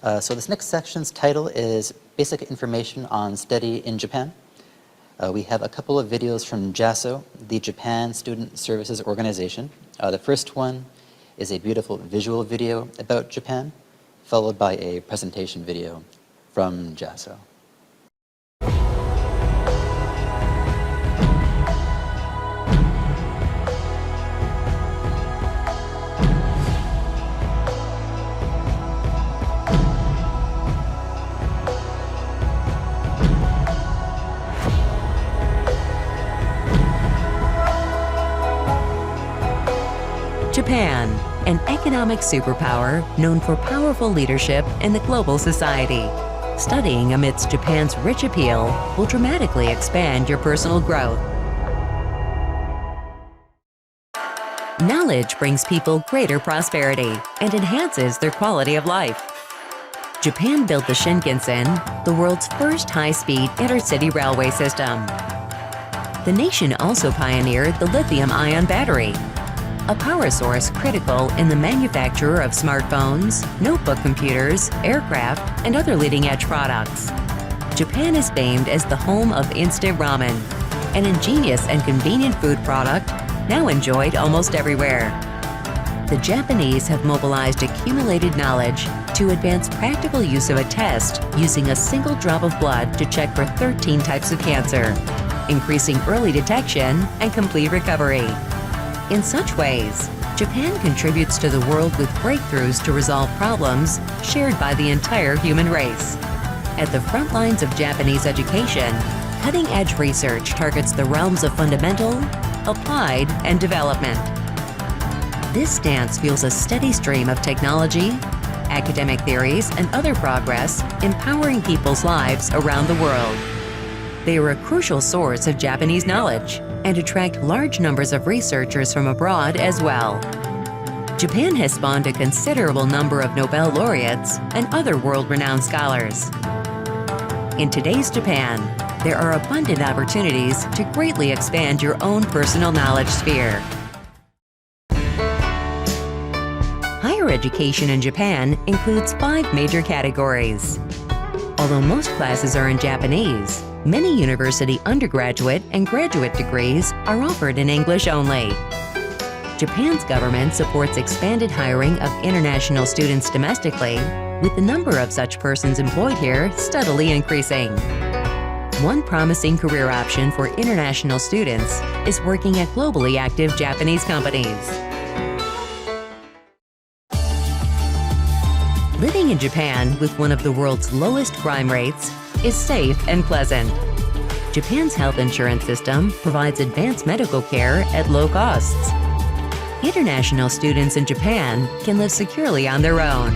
So this next section's title is Basic Information on Study in Japan. We have a couple of videos from JASSO, the Japan Student Services Organization. The first one is a beautiful visual video about Japan, followed by a presentation video from JASSO. Japan, an economic superpower known for powerful leadership in the global society. Studying amidst Japan's rich appeal will dramatically expand your personal growth. Knowledge brings people greater prosperity and enhances their quality of life. Japan built the Shinkansen, the world's first high-speed intercity railway system. The nation also pioneered the lithium-ion battery, a power source critical in the manufacture of smartphones, notebook computers, aircraft, and other leading-edge products. Japan is famed as the home of instant ramen, an ingenious and convenient food product now enjoyed almost everywhere. The Japanese have mobilized accumulated knowledge to advance practical use of a test using a single drop of blood to check for 13 types of cancer, increasing early detection and complete recovery. In such ways, Japan contributes to the world with breakthroughs to resolve problems shared by the entire human race. At the front lines of Japanese education, cutting-edge research targets the realms of fundamental, applied, and development. This stance fuels a steady stream of technology, academic theories, and other progress, empowering people's lives around the world. They are a crucial source of Japanese knowledge and attract large numbers of researchers from abroad as well. Japan has spawned a considerable number of Nobel laureates and other world-renowned scholars. In today's Japan, there are abundant opportunities to greatly expand your own personal knowledge sphere. Higher education in Japan includes 5 major categories. Although most classes are in Japanese, many university undergraduate and graduate degrees are offered in English only. Japan's government supports expanded hiring of international students domestically, with the number of such persons employed here steadily increasing. One promising career option for international students is working at globally active Japanese companies. Living in Japan with one of the world's lowest crime rates is safe and pleasant. Japan's health insurance system provides advanced medical care at low costs. International students in Japan can live securely on their own.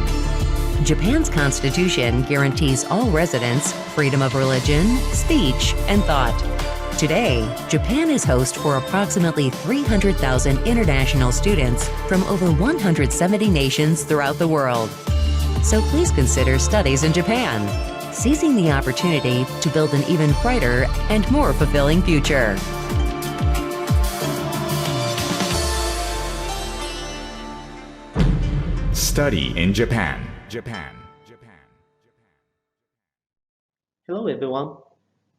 Japan's constitution guarantees all residents freedom of religion, speech, and thought. Today, Japan is host for approximately 300,000 international students from over 170 nations throughout the world. So please consider studies in Japan, seizing the opportunity to build an even brighter and more fulfilling future. Study in Japan. Hello everyone,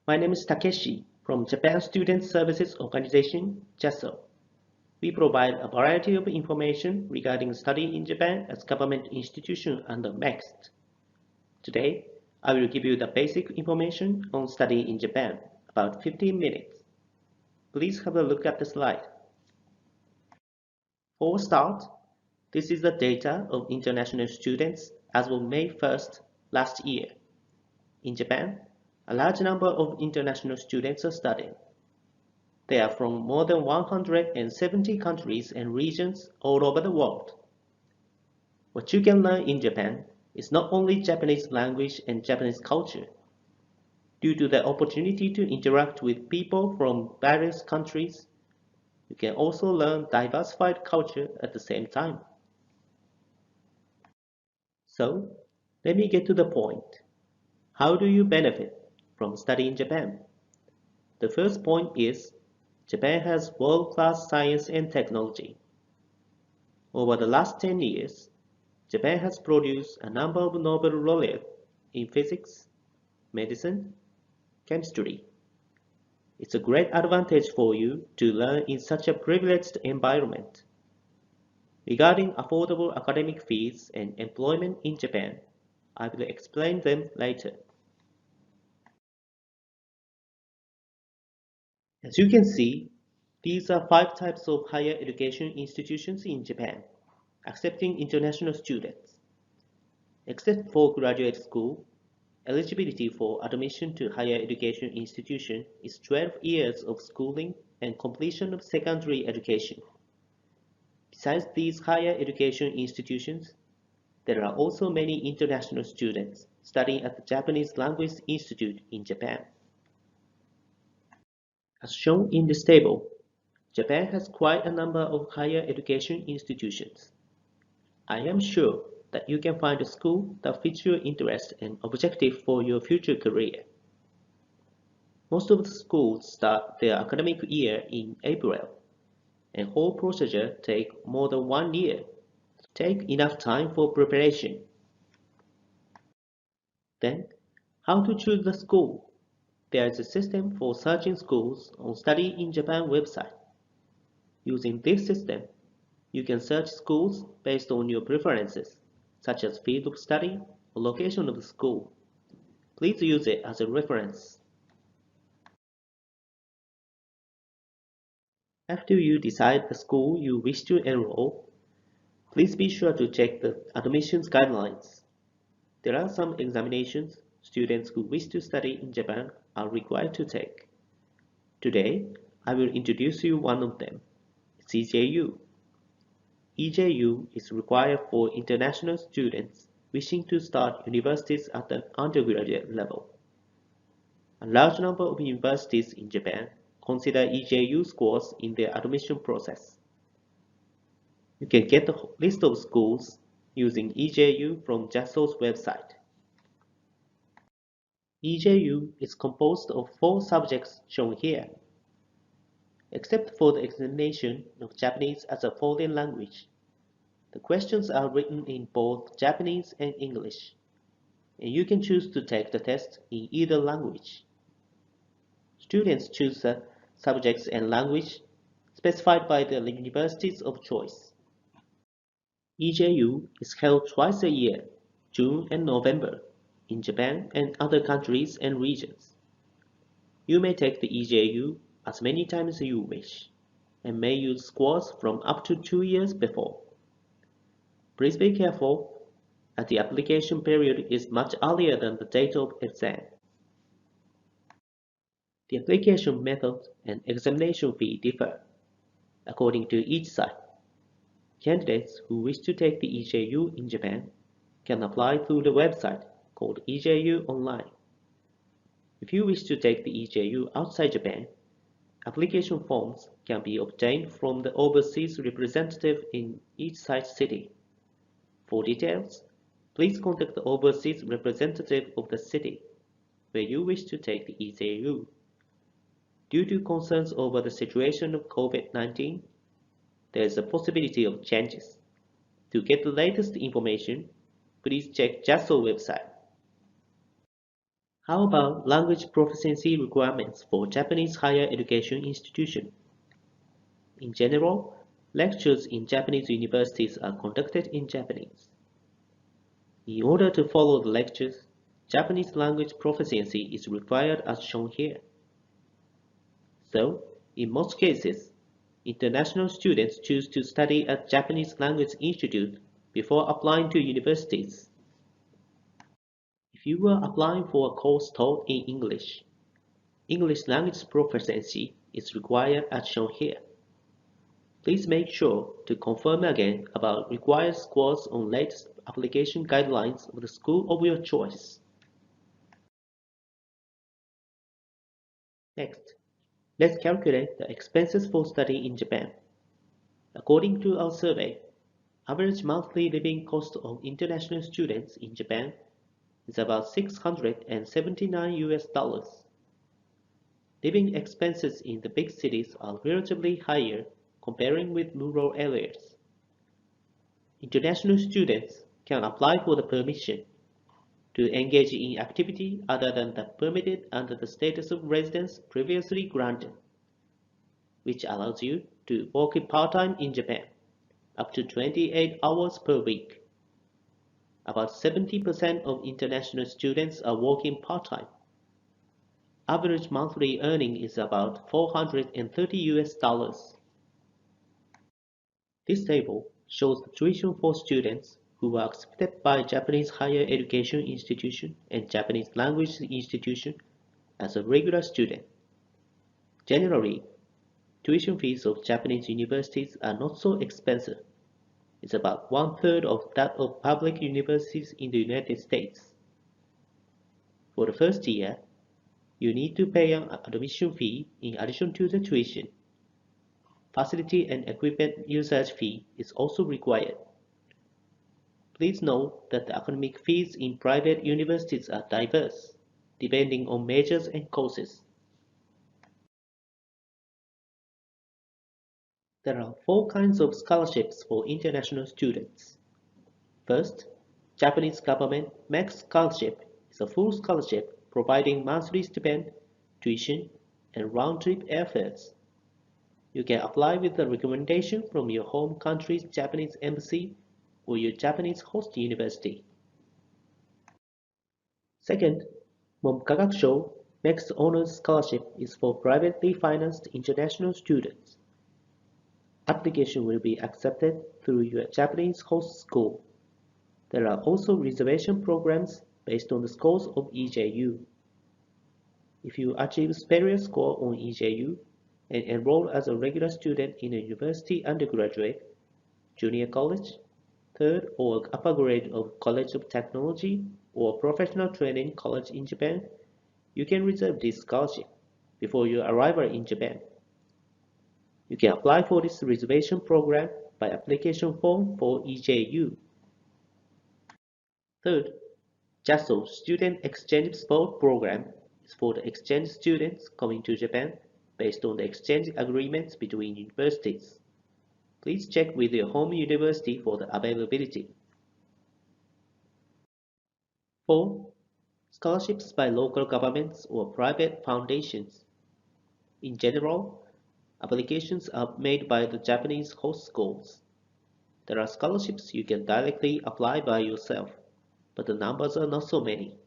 my name is Takeshi from Japan Student Services Organization, JASSO. We provide a variety of information regarding study in Japan as government institution under MEXT. Today, I will give you the basic information on study in Japan, about 15 minutes. Please have a look at the slide. For a start, this is the data of international students as of May 1st last year. In Japan, a large number of international students are studying. They are from more than 170 countries and regions all over the world. What you can learn in Japan is not only Japanese language and Japanese culture. Due to the opportunity to interact with people from various countries, you can also learn diversified culture at the same time. So, let me get to the point. How do you benefit from studying in Japan? The first point is Japan has world-class science and technology. Over the last 10 years, Japan has produced a number of Nobel laureates in physics, medicine, chemistry. It's a great advantage for you to learn in such a privileged environment. Regarding affordable academic fees and employment in Japan, I will explain them later. As you can see, these are 5 types of higher education institutions in Japan, accepting international students. Except for graduate school, eligibility for admission to higher education institution is 12 years of schooling and completion of secondary education. Besides these higher education institutions, there are also many international students studying at the Japanese Language Institute in Japan. As shown in this table, Japan has quite a number of higher education institutions. I am sure that you can find a school that fits your interest and objective for your future career. Most of the schools start their academic year in April, and whole procedure takes more than 1 year. Take enough time for preparation. Then, how to choose the school? There is a system for searching schools on Study in Japan website. Using this system, you can search schools based on your preferences, such as field of study or location of the school. Please use it as a reference. After you decide the school you wish to enroll, please be sure to check the admissions guidelines. There are some examinations students who wish to study in Japan are required to take. Today, I will introduce you one of them. It's EJU. EJU is required for international students wishing to start universities at the undergraduate level. A large number of universities in Japan consider EJU scores in their admission process. You can get a list of schools using EJU from JASSO's website. EJU is composed of 4 subjects shown here. Except for the examination of Japanese as a foreign language, the questions are written in both Japanese and English, and you can choose to take the test in either language. Students choose the subjects and language specified by the universities of choice. EJU is held twice a year, June and November, in Japan and other countries and regions. You may take the EJU as many times as you wish, and may use scores from up to 2 years before. Please be careful, as the application period is much earlier than the date of exam. The application method and examination fee differ according to each site. Candidates who wish to take the EJU in Japan can apply through the website called EJU Online. If you wish to take the EJU outside Japan, application forms can be obtained from the overseas representative in each site city. For details, please contact the overseas representative of the city where you wish to take the EJU. Due to concerns over the situation of COVID-19, there is a possibility of changes. To get the latest information, please check JASSO website. How about language proficiency requirements for Japanese higher education institution? In general, lectures in Japanese universities are conducted in Japanese. In order to follow the lectures, Japanese language proficiency is required as shown here. So, in most cases, international students choose to study at Japanese Language Institute before applying to universities. If you are applying for a course taught in English, English language proficiency is required as shown here. Please make sure to confirm again about required scores on latest application guidelines of the school of your choice. Next, let's calculate the expenses for study in Japan. According to our survey, average monthly living cost of international students in Japan is about $679. Living expenses in the big cities are relatively higher comparing with rural areas. International students can apply for the permission to engage in activity other than that permitted under the status of residence previously granted, which allows you to work part-time in Japan, up to 28 hours per week. About 70% of international students are working part-time. Average monthly earning is about $430. This table shows the tuition for students who are accepted by Japanese higher education institution and Japanese language institution as a regular student. Generally, tuition fees of Japanese universities are not so expensive. It's about 1/3 of that of public universities in the United States. For the first year, you need to pay an admission fee in addition to the tuition. Facility and equipment usage fee is also required. Please note that the academic fees in private universities are diverse, depending on majors and courses. There are 4 kinds of scholarships for international students. First, Japanese government MEX scholarship is a full scholarship providing monthly stipend, tuition, and round-trip airfares. You can apply with a recommendation from your home country's Japanese embassy or your Japanese host university. Second, Momkagakusho MEX Honors Scholarship is for privately financed international students. Application will be accepted through your Japanese host school. There are also reservation programs based on the scores of EJU. If you achieve superior score on EJU and enroll as a regular student in a university undergraduate, junior college, third or upper grade of College of Technology or Professional Training College in Japan, you can reserve this scholarship before your arrival in Japan. You can apply for this reservation program by application form for EJU. Third, JASSO Student Exchange Sport Program is for the exchange students coming to Japan based on the exchange agreements between universities. Please check with your home university for the availability. 4. Scholarships by local governments or private foundations. In general, applications are made by the Japanese host schools. There are scholarships you can directly apply by yourself, but the numbers are not so many.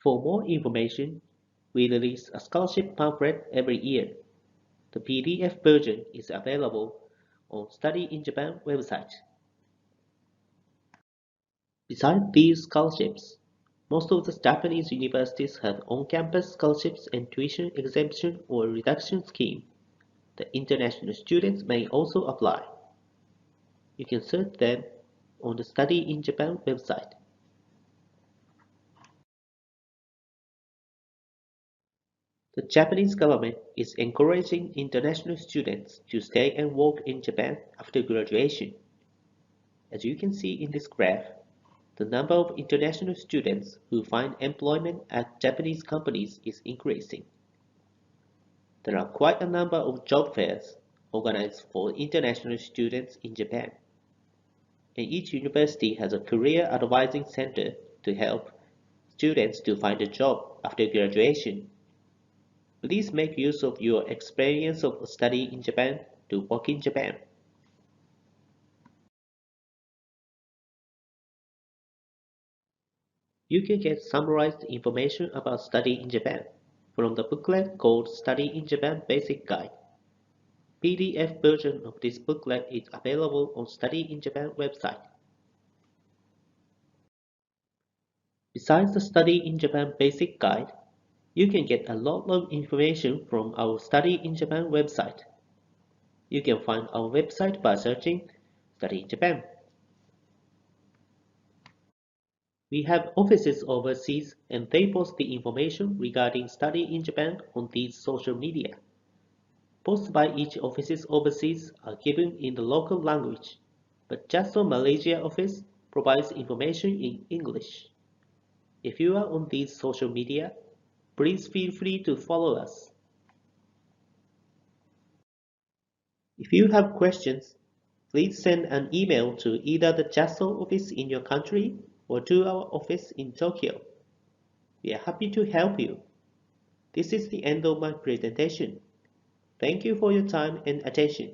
For more information, we release a scholarship pamphlet every year. The PDF version is available on Study in Japan website. Besides these scholarships, most of the Japanese universities have on-campus scholarships and tuition exemption or reduction scheme. The international students may also apply. You can search them on the Study in Japan website. The Japanese government is encouraging international students to stay and work in Japan after graduation. As you can see in this graph, the number of international students who find employment at Japanese companies is increasing. There are quite a number of job fairs organized for international students in Japan, and each university has a career advising center to help students to find a job after graduation. Please make use of your experience of study in Japan to work in Japan. You can get summarized information about study in Japan from the booklet called Study in Japan Basic Guide. PDF version of this booklet is available on Study in Japan website. Besides the Study in Japan Basic Guide, you can get a lot of information from our Study in Japan website. You can find our website by searching Study in Japan. We have offices overseas and they post the information regarding study in Japan on these social media. Posts by each offices overseas are given in the local language, but JASSO Malaysia office provides information in English. If you are on these social media, please feel free to follow us. If you have questions, please send an email to either the JASSO office in your country or to our office in Tokyo. We are happy to help you. This is the end of my presentation. Thank you for your time and attention.